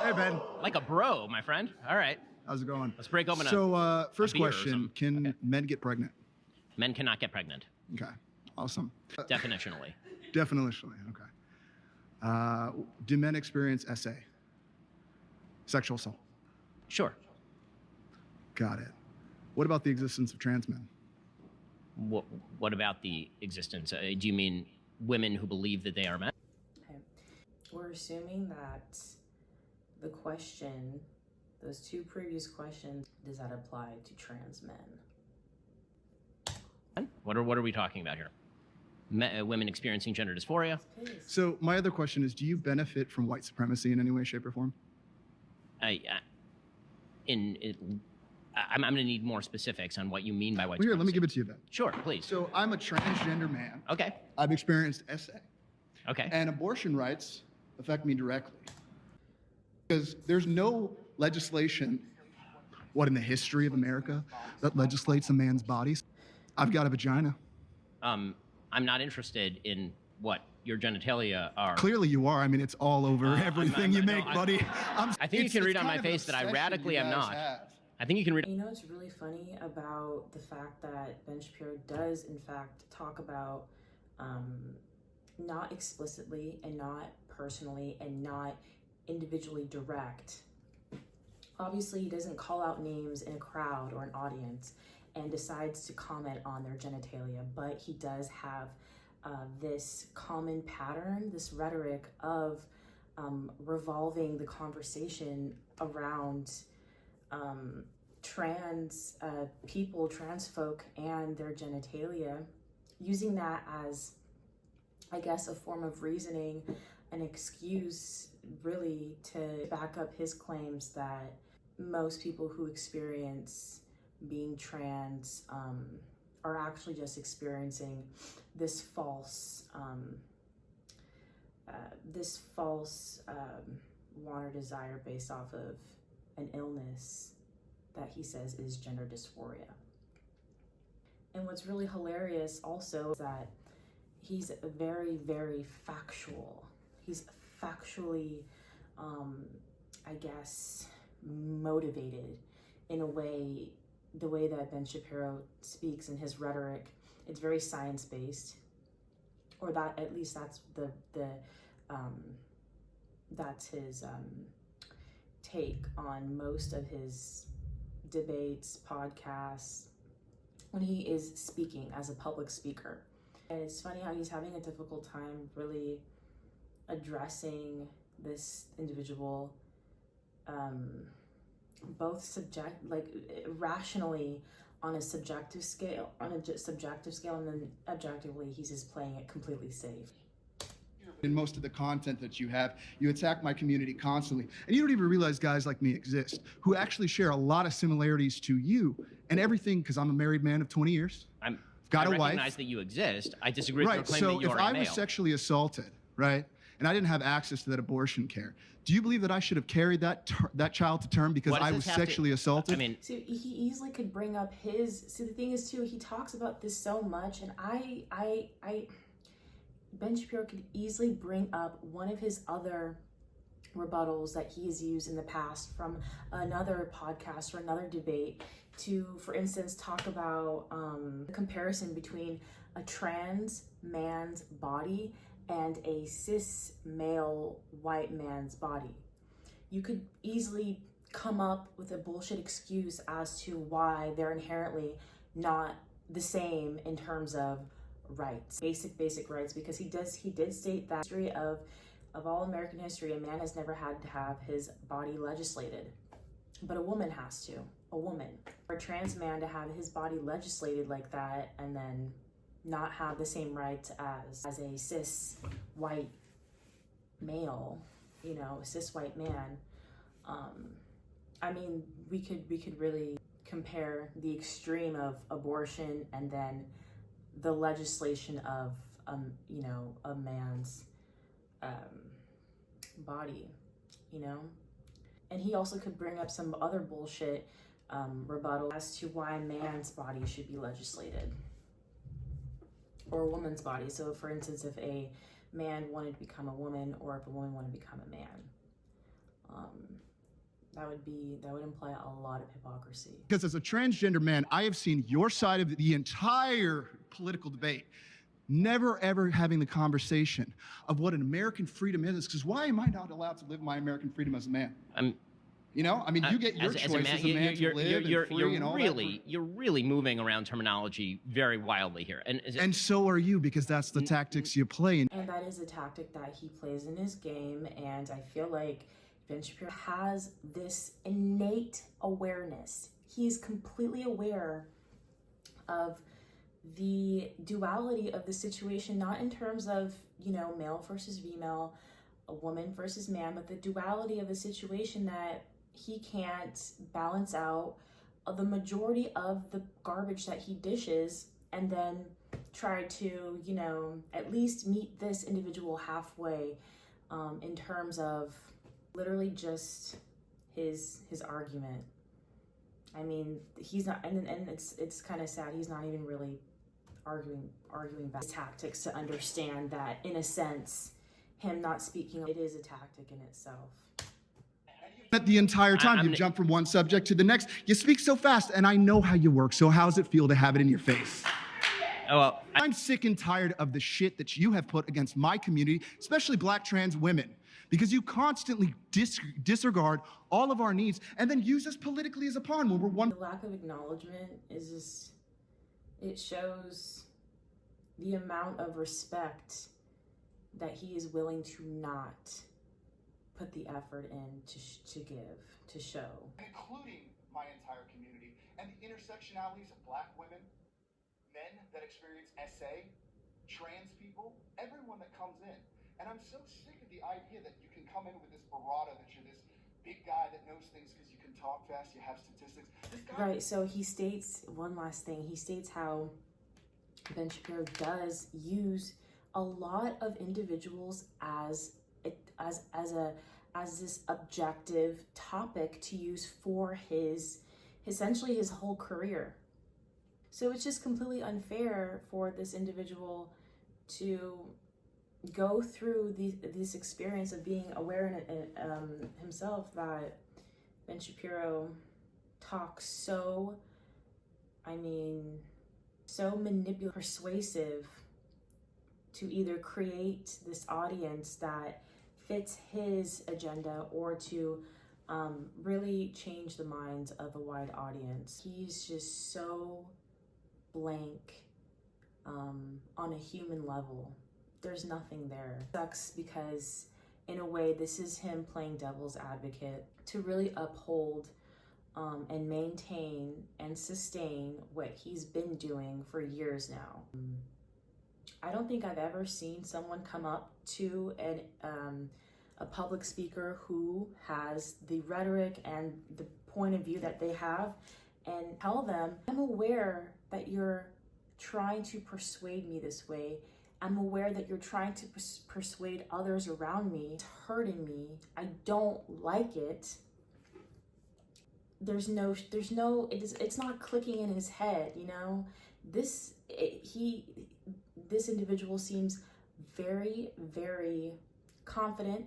Hey, Ben. Like a bro, my friend. All right. How's it going? Let's break open first a beer or question, something. can Okay. men get pregnant? Men cannot get pregnant, Okay, awesome. definitionally. Definitionally, okay. Do men experience SA? Sexual assault? Sure. Got it. What about the existence of trans men? What about the existence? Do you mean women who believe that they are men? Okay. We're assuming that the question, those two previous questions, does that apply to trans men? What are we talking about here? Women experiencing gender dysphoria? So my other question is, do you benefit from white supremacy in any way, shape, or form? I'm going to need more specifics on what you mean by white Well, here, supremacy. let me give it to you, Ben. Sure, please. So I'm a transgender man. Okay. I've experienced SA. Okay. And abortion rights affect me directly. Because there's no legislation, in the history of America, that legislates a man's body. I've got a vagina. I'm not interested in what your genitalia are. Clearly you are. I mean, it's all over everything you make, buddy. I think you can read on my face that I radically am not. I think you can read. You know what's really funny about the fact that Ben Shapiro does, in fact, talk about not explicitly and not personally and not individually direct. Obviously, he doesn't call out names in a crowd or an audience and decides to comment on their genitalia, but he does have this common pattern, this rhetoric of revolving the conversation around trans people, trans folk, and their genitalia, using that as, I guess, a form of reasoning, an excuse really to back up his claims that most people who experience being trans are actually just experiencing this false want or desire based off of an illness that he says is gender dysphoria. And what's really hilarious also is that he's very, very factual. He's factually, I guess, motivated in a way, the way that Ben Shapiro speaks in his rhetoric. It's very science-based, or that at least that's that's his take on most of his debates, podcasts, when he is speaking as a public speaker. And it's funny how he's having a difficult time really addressing this individual, both rationally on a subjective scale, and then objectively he's just playing it completely safe. In most of the content that you have, you attack my community constantly. And you don't even realize guys like me exist, who actually share a lot of similarities to you and everything, because I'm a married man of 20 years. I got a wife. recognize that you exist. I disagree with your claim so that you are a male. if I was sexually assulted, right, and I didn't have access to that abortion care, do you believe that I should have carried that child to term because I was sexually assaulted? I mean, so he easily could bring up his. So the thing is too, he talks about this so much, and Ben Shapiro could easily bring up one of his other rebuttals that he has used in the past from another podcast or another debate to, for instance, talk about the comparison between a trans man's body and a cis male white man's body. You could easily come up with a bullshit excuse as to why they're inherently not the same in terms of rights, basic rights, because he did state that history of all American history, a man has never had to have his body legislated, but a woman has to. A woman, for a trans man to have his body legislated like that and then not have the same rights as a cis white male, a cis white man. I mean, we could really compare the extreme of abortion and then the legislation of a man's body, and he also could bring up some other bullshit rebuttal as to why a man's body should be legislated or a woman's body. So for instance, if a man wanted to become a woman or if a woman wanted to become a man, that would imply a lot of hypocrisy. Because as a transgender man, I have seen your side of the entire political debate, never ever having the conversation of what an American freedom is. Because why am I not allowed to live my American freedom as a man? You know, I mean, you get your choice as a man to live and free and all that. You're really moving around terminology very wildly here, and so are you, because that's the tactics you play. And that is a tactic that he plays in his game, and I feel like Ben Shapiro has this innate awareness. He's completely aware of the duality of the situation, not in terms of, you know, male versus female, a woman versus man, but the duality of the situation that he can't balance out the majority of the garbage that he dishes and then try to, you know, at least meet this individual halfway in terms of literally just his argument. I mean, he's not, and it's kind of sad. He's not even really arguing back. Tactics to understand that, in a sense, him not speaking, it is a tactic in itself. The entire time you jump from one subject to the next. You speak so fast, and I know how you work. So how does it feel to have it in your face? Oh, well, I'm sick and tired of the shit that you have put against my community, especially Black trans women, because you constantly disregard all of our needs and then use us politically as a pawn when we're one. The lack of acknowledgement is just, it shows the amount of respect that he is willing to not put the effort in to give, to show. Including my entire community and the intersectionalities of Black women, men that experience SA, trans people, everyone that comes in. And I'm so sick of the idea that you can come in with this bravado that you're this big guy that knows things because you can talk fast, you have statistics. Right, so he states, one last thing, he states how Ben Shapiro does use a lot of individuals as this objective topic to use for essentially his whole career. So it's just completely unfair for this individual to go through this experience of being aware himself that Ben Shapiro talks so manipulative, persuasive to either create this audience that fits his agenda or to really change the minds of a wide audience. He's just so blank on a human level. There's nothing there. It sucks because in a way this is him playing devil's advocate to really uphold and maintain and sustain what he's been doing for years now. I don't think I've ever seen someone come up to a public speaker who has the rhetoric and the point of view that they have and tell them, I'm aware that you're trying to persuade me this way. I'm aware that you're trying to persuade others around me. It's hurting me. I don't like it. It's not clicking in his head, you know? This individual seems very, very confident,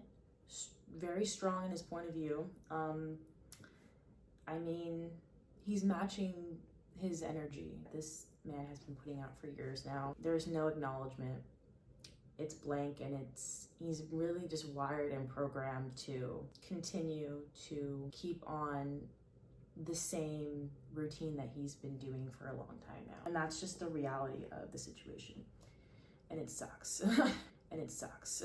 very strong in his point of view. I mean, he's matching his energy. This man has been putting out for years now. There's no acknowledgement. It's blank, and he's really just wired and programmed to continue to keep on the same routine that he's been doing for a long time now. And that's just the reality of the situation. And it sucks. And it sucks.